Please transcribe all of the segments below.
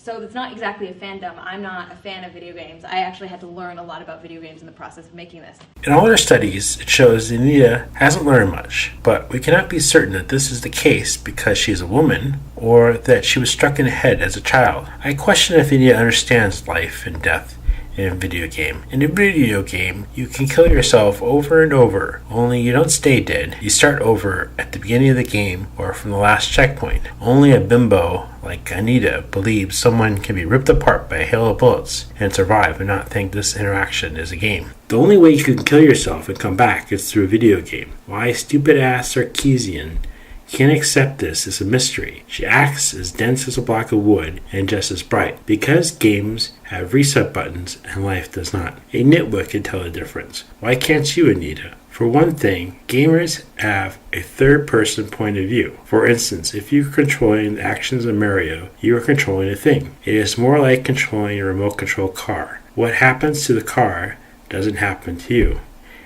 So it's not exactly a fandom. I'm not a fan of video games. I actually had to learn a lot about video games in the process of making this. In all our studies, it shows that Anita hasn't learned much, but we cannot be certain that this is the case because she is a woman or that she was struck in the head as a child. I question if Anita understands life and death in a video game. In a video game, you can kill yourself over and over, only you don't stay dead. You start over at the beginning of the game or from the last checkpoint. Only a bimbo like Anita believes someone can be ripped apart by a hail of bullets and survive and not think this interaction is a game. The only way you can kill yourself and come back is through a video game. Why stupid ass Sarkeesian can't accept this is a mystery. She acts as dense as a block of wood and just as bright. Because games have reset buttons and life does not. A nitwit can tell the difference. Why can't you, Anita? For one thing, gamers have a third-person point of view. For instance, if you're controlling the actions of Mario, you are controlling a thing. It is more like controlling a remote control car. What happens to the car doesn't happen to you.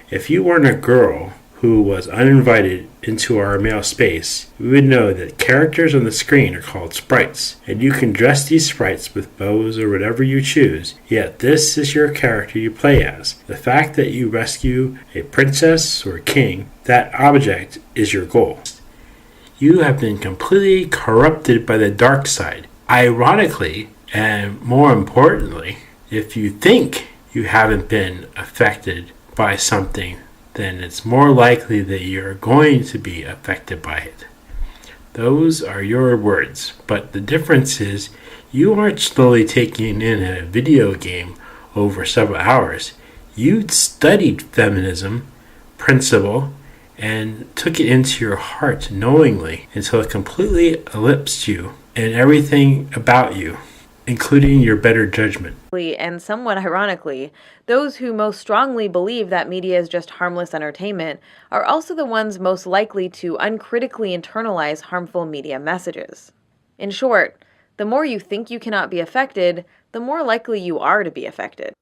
If you weren't a girl who was uninvited into our male space, we would know that characters on the screen are called sprites, and you can dress these sprites with bows or whatever you choose, yet this is your character you play as. The fact that you rescue a princess or a king, that object is your goal. You have been completely corrupted by the dark side. Ironically, and more importantly, if you think you haven't been affected by something, then it's more likely that you're going to be affected by it. Those are your words, but the difference is you aren't slowly taking in a video game over several hours. You studied feminism principle and took it into your heart knowingly until it completely eclipsed you and everything about you, including your better judgment. And somewhat ironically, those who most strongly believe that media is just harmless entertainment are also the ones most likely to uncritically internalize harmful media messages. In short, the more you think you cannot be affected, the more likely you are to be affected.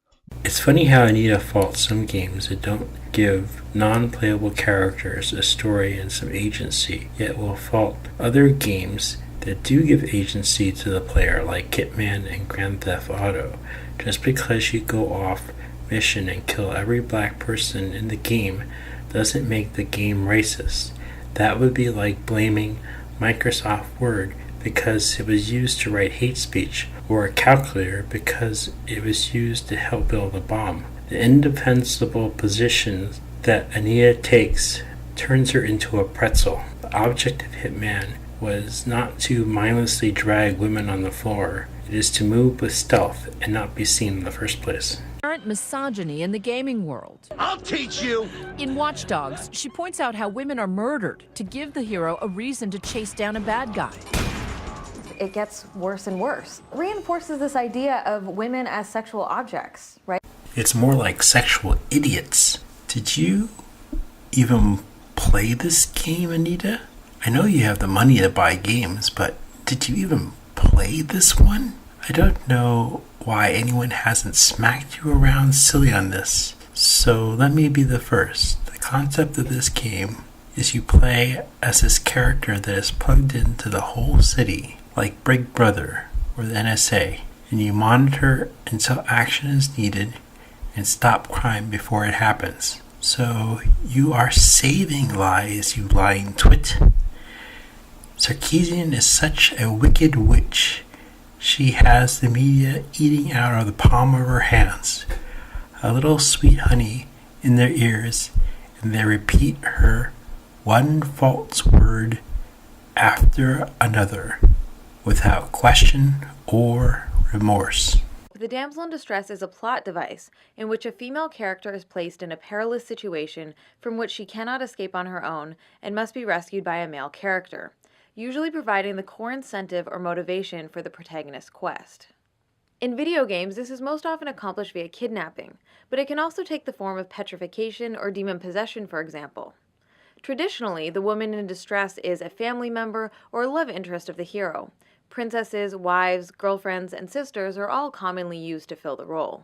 It's funny how Anita faults some games that don't give non-playable characters a story and some agency, yet will fault other games that do give agency to the player, like Hitman and Grand Theft Auto. Just because you go off mission and kill every black person in the game doesn't make the game racist. That would be like blaming Microsoft Word because it was used to write hate speech, or a calculator because it was used to help build a bomb. The indefensible position that Anita takes turns her into a pretzel. The object of Hitman was not to mindlessly drag women on the floor. It is to move with stealth and not be seen in the first place. Current misogyny in the gaming world. I'll teach you! In Watch Dogs, she points out how women are murdered to give the hero a reason to chase down a bad guy. It gets worse and worse. It reinforces this idea of women as sexual objects, right? It's more like sexual idiots. Did you even play this game, Anita? I know you have the money to buy games, but did you even play this one? I don't know why anyone hasn't smacked you around silly on this, so let me be the first. The concept of this game is you play as this character that is plugged into the whole city, like Big Brother or the NSA, and you monitor until action is needed and stop crime before it happens. So you are saving lives, you lying twit. Sarkeesian is such a wicked witch. She has the media eating out of the palm of her hands. A little sweet honey in their ears, and they repeat her one false word after another, without question or remorse. The damsel in distress is a plot device in which a female character is placed in a perilous situation from which she cannot escape on her own and must be rescued by a male character, usually providing the core incentive or motivation for the protagonist's quest. In video games, this is most often accomplished via kidnapping, but it can also take the form of petrification or demon possession, for example. Traditionally, the woman in distress is a family member or a love interest of the hero. Princesses, wives, girlfriends, and sisters are all commonly used to fill the role.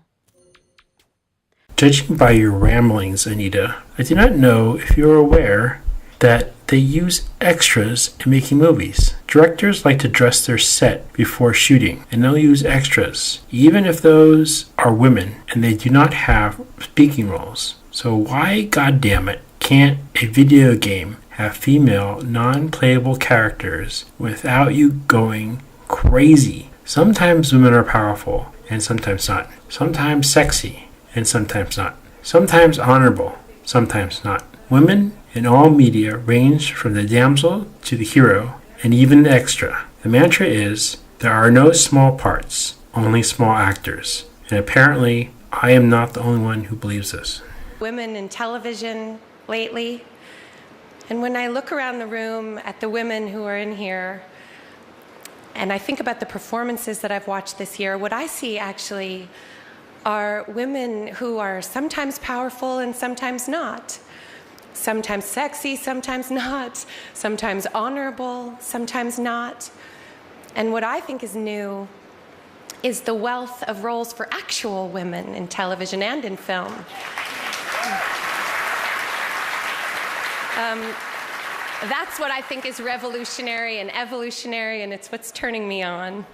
Judging by your ramblings, Anita, I do not know if you are aware that they use extras in making movies. Directors like to dress their set before shooting, and they'll use extras, even if those are women and they do not have speaking roles. So why, goddammit, can't a video game have female, non-playable characters without you going crazy? Sometimes women are powerful, and sometimes not. Sometimes sexy, and sometimes not. Sometimes honorable, sometimes not. Women in all media range from the damsel to the hero, and even the extra. The mantra is, there are no small parts, only small actors. And apparently, I am not the only one who believes this. Women in television lately, and when I look around the room at the women who are in here, and I think about the performances that I've watched this year, what I see actually are women who are sometimes powerful and sometimes not. Sometimes sexy, sometimes not. Sometimes honorable, sometimes not. And what I think is new is the wealth of roles for actual women in television and in film. That's what I think is revolutionary and evolutionary, and it's what's turning me on.